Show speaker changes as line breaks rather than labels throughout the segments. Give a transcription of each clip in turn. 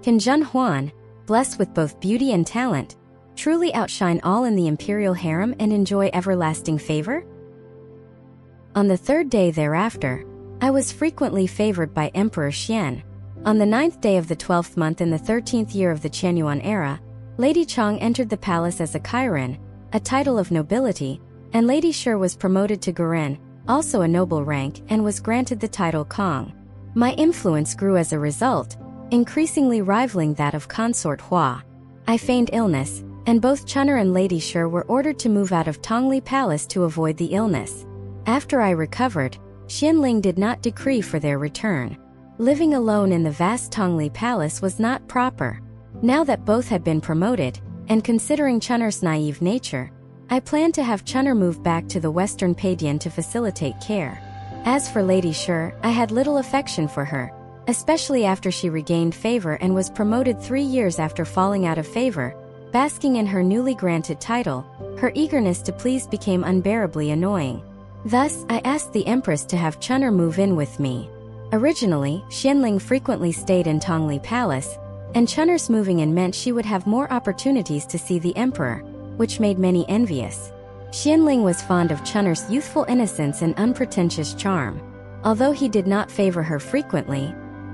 Can Zhen Huan, blessed with both beauty and talent, truly outshine all in the imperial harem and enjoy everlasting favor? On the third day thereafter, I was frequently favored by Emperor Xian. On the 9th day of the 12th month in the 13th year of the Qianyuan era, Lady Chang entered the palace as a Kairen, a title of nobility, and Lady Shi was promoted to Guren, also a noble rank, and was granted the title Kong. My influence grew as a result, increasingly rivaling that of consort Hua. I feigned illness, and both Chun'er and Lady Shi were ordered to move out of Tongli Palace to avoid the illness. After I recovered, Xianling did not decree for their return. Living alone in the vast Tongli Palace was not proper. Now that both had been promoted, and considering Chun'er's naive nature, I planned to have Chun'er move back to the Western Padian to facilitate care. As for Lady Shi, I had little affection for her, especially after she regained favor and was promoted 3 years after falling out of favor. Basking in her newly granted title, her eagerness to please became unbearably annoying. Thus, I asked the Empress to have Chun'er move in with me. Originally, Xianling frequently stayed in Tongli Palace, and Chun'er's moving in meant she would have more opportunities to see the Emperor, which made many envious. Xianling was fond of Chun'er's youthful innocence and unpretentious charm. Although he did not favor her frequently,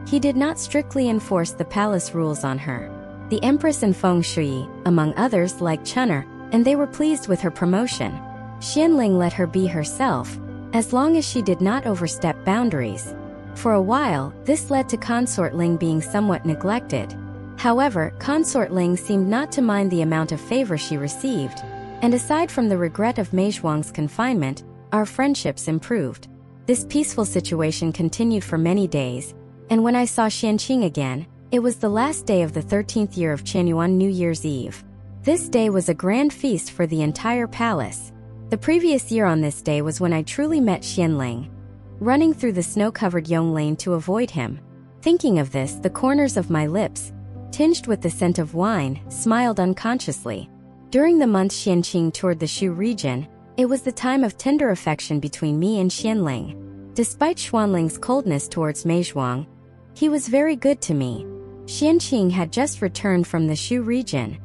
he did not strictly enforce the palace rules on her. The Empress and Feng Shui, among others, liked Chun'er, and they were pleased with her promotion. Xianling let her be herself, as long as she did not overstep boundaries. For a while, this led to Consort Ling being somewhat neglected. However, Consort Ling seemed not to mind the amount of favor she received, and aside from the regret of Mei Zhuang's confinement, our friendships improved. This peaceful situation continued for many days, and when I saw Xianqing again, it was the last day of the 13th year of Qianyuan New Year's Eve. This day was a grand feast for the entire palace. The previous year on this day was when I truly met Xianling. Running through the snow-covered Yong Lane to avoid him. Thinking of this, the corners of my lips, tinged with the scent of wine, smiled unconsciously. During the month Xianqing toured the Shu region, it was the time of tender affection between me and Xianling. Despite Xuanling's coldness towards Mei Zhuang, he was very good to me. Xianqing had just returned from the Shu region.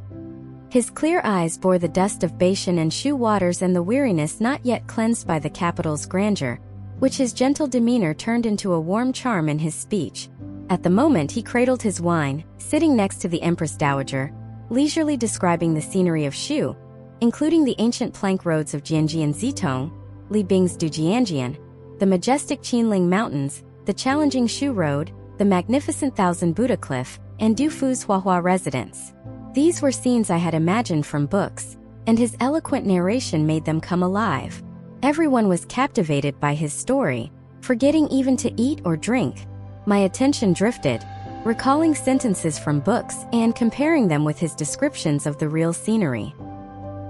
His clear eyes bore the dust of Beishan and Shu waters and the weariness not yet cleansed by the capital's grandeur, which his gentle demeanor turned into a warm charm in his speech. At the moment he cradled his wine, sitting next to the Empress Dowager, leisurely describing the scenery of Shu, including the ancient plank roads of Jianjian Zitong, Li Bing's Dujianjian, the majestic Qinling Mountains, the challenging Shu Road, the magnificent Thousand Buddha Cliff, and Dufu's Huahua residence. These were scenes I had imagined from books, and his eloquent narration made them come alive. Everyone was captivated by his story, forgetting even to eat or drink. My attention drifted, recalling sentences from books and comparing them with his descriptions of the real scenery.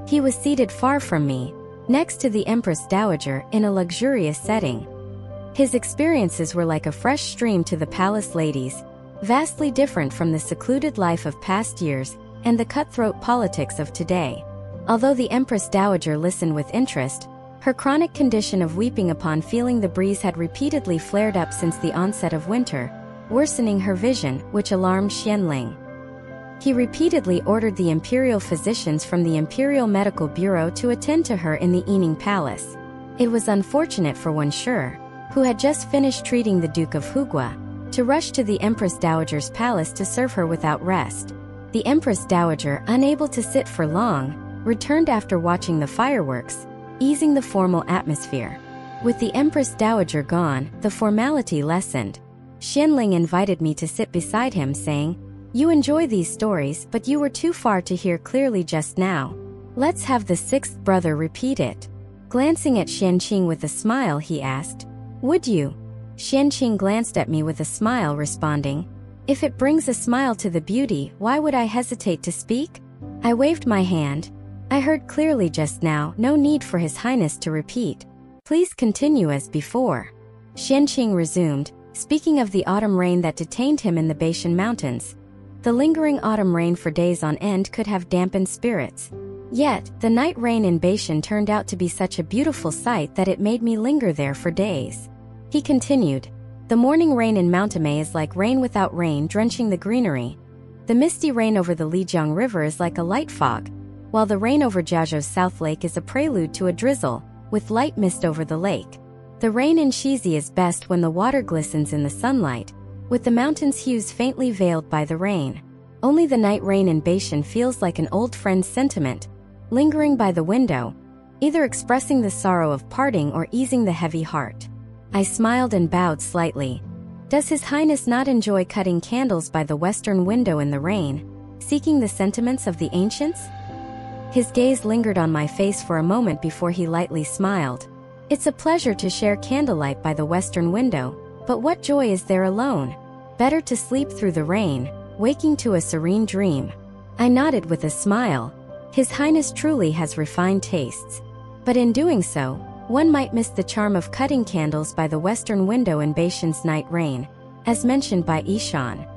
He was seated far from me, next to the Empress Dowager in a luxurious setting. His experiences were like a fresh stream to the palace ladies, vastly different from the secluded life of past years and the cutthroat politics of today. Although the Empress Dowager listened with interest, her chronic condition of weeping upon feeling the breeze had repeatedly flared up since the onset of winter, worsening her vision, which alarmed Xianling. He repeatedly ordered the imperial physicians from the Imperial Medical Bureau to attend to her in the Yining Palace. It was unfortunate for Wen Shi, who had just finished treating the Duke of Hugua, to rush to the Empress Dowager's palace to serve her without rest. The Empress Dowager, unable to sit for long, returned after watching the fireworks, easing the formal atmosphere. With the Empress Dowager gone, the formality lessened. Xianling invited me to sit beside him, saying, "You enjoy these stories, but you were too far to hear clearly just now. Let's have the sixth brother repeat it." Glancing at Xianqing with a smile, he asked, "Would you?" Xianqing glanced at me with a smile, responding, "If it brings a smile to the beauty, why would I hesitate to speak?" I waved my hand. "I heard clearly just now, no need for His Highness to repeat. Please continue as before." Xianqing resumed, speaking of the autumn rain that detained him in the Beishan Mountains. The lingering autumn rain for days on end could have dampened spirits. Yet, the night rain in Beishan turned out to be such a beautiful sight that it made me linger there for days. He continued, The morning rain in Mountamay is like rain without rain, drenching the greenery. The misty rain over the Lijiang River is like a light fog, while the rain over Jiazhou's South Lake is a prelude to a drizzle, with light mist over the lake. The rain in Shizi is best when the water glistens in the sunlight, with the mountain's hues faintly veiled by the rain. Only the night rain in Beishan feels like an old friend's sentiment, lingering by the window, either expressing the sorrow of parting or easing the heavy heart. I smiled and bowed slightly. Does His Highness not enjoy cutting candles by the western window in the rain, seeking the sentiments of the ancients? His gaze lingered on my face for a moment before he lightly smiled. It's a pleasure to share candlelight by the western window, but what joy is there alone? Better to sleep through the rain, waking to a serene dream. I nodded with a smile. His Highness truly has refined tastes. But in doing so, one might miss the charm of cutting candles by the western window in Beishan's night rain, as mentioned by Ishan.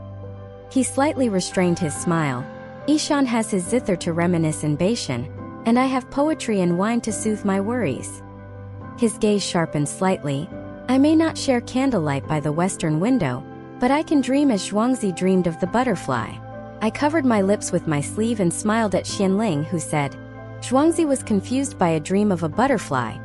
He slightly restrained his smile. Ishan has his zither to reminisce in Beishan, and I have poetry and wine to soothe my worries. His gaze sharpened slightly. I may not share candlelight by the western window, but I can dream as Zhuangzi dreamed of the butterfly. I covered my lips with my sleeve and smiled at Xianling, who said, Zhuangzi was confused by a dream of a butterfly.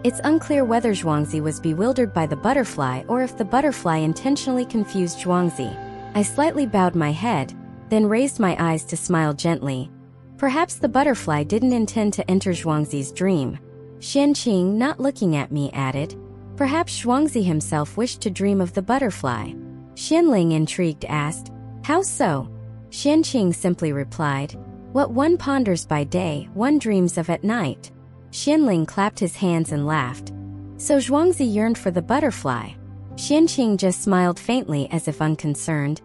It's unclear whether Zhuangzi was bewildered by the butterfly or if the butterfly intentionally confused Zhuangzi. I slightly bowed my head, then raised my eyes to smile gently. Perhaps the butterfly didn't intend to enter Zhuangzi's dream. Xianqing, not looking at me, added, perhaps Zhuangzi himself wished to dream of the butterfly. Xianling, intrigued, asked, how so? Xianqing simply replied, what one ponders by day, one dreams of at night. Xianling clapped his hands and laughed. So Zhuangzi yearned for the butterfly. Xianqing just smiled faintly as if unconcerned.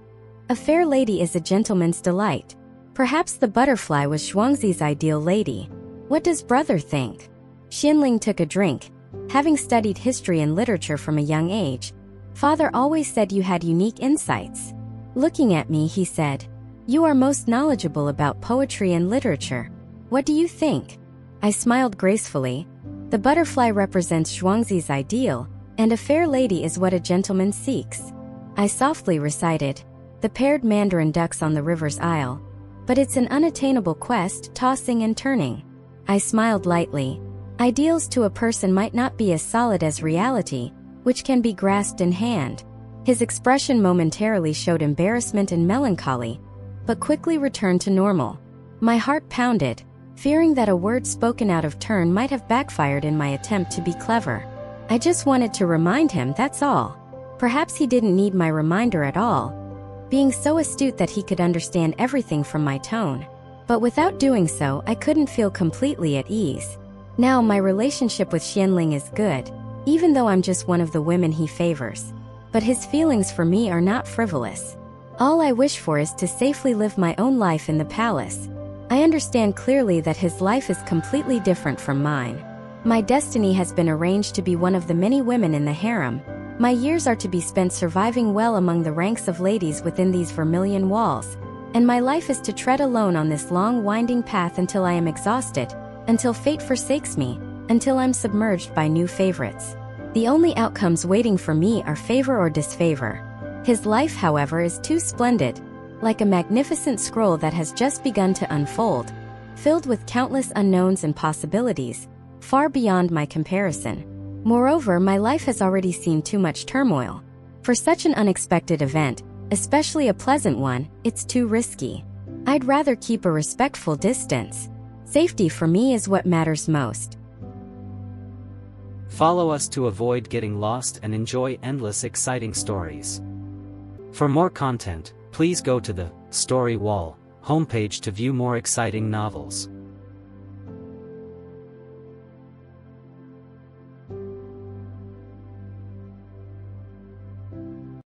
A fair lady is a gentleman's delight. Perhaps the butterfly was Zhuangzi's ideal lady. What does brother think? Xianling took a drink. Having studied history and literature from a young age, father always said you had unique insights. Looking at me, he said, you are most knowledgeable about poetry and literature. What do you think? I smiled gracefully. The butterfly represents Zhuangzi's ideal, and a fair lady is what a gentleman seeks. I softly recited, the paired mandarin ducks on the river's isle. But it's an unattainable quest, tossing and turning. I smiled lightly. Ideals to a person might not be as solid as reality, which can be grasped in hand. His expression momentarily showed embarrassment and melancholy, but quickly returned to normal. My heart pounded, fearing that a word spoken out of turn might have backfired in my attempt to be clever. I just wanted to remind him, that's all. Perhaps he didn't need my reminder at all, being so astute that he could understand everything from my tone. But without doing so, I couldn't feel completely at ease. Now my relationship with Xianling is good, even though I'm just one of the women he favors. But his feelings for me are not frivolous. All I wish for is to safely live my own life in the palace. I understand clearly that his life is completely different from mine. My destiny has been arranged to be one of the many women in the harem. My years are to be spent surviving well among the ranks of ladies within these vermilion walls, and my life is to tread alone on this long winding path until I am exhausted, until fate forsakes me, until I'm submerged by new favorites. The only outcomes waiting for me are favor or disfavor. His life, however, is too splendid, like a magnificent scroll that has just begun to unfold, filled with countless unknowns and possibilities, far beyond my comparison. Moreover, my life has already seen too much turmoil. For such an unexpected event, especially a pleasant one, it's too risky. I'd rather keep a respectful distance. Safety for me is what matters most.
Follow us to avoid getting lost and enjoy endless exciting stories. For more content, please go to the Story Wall homepage to view more exciting novels.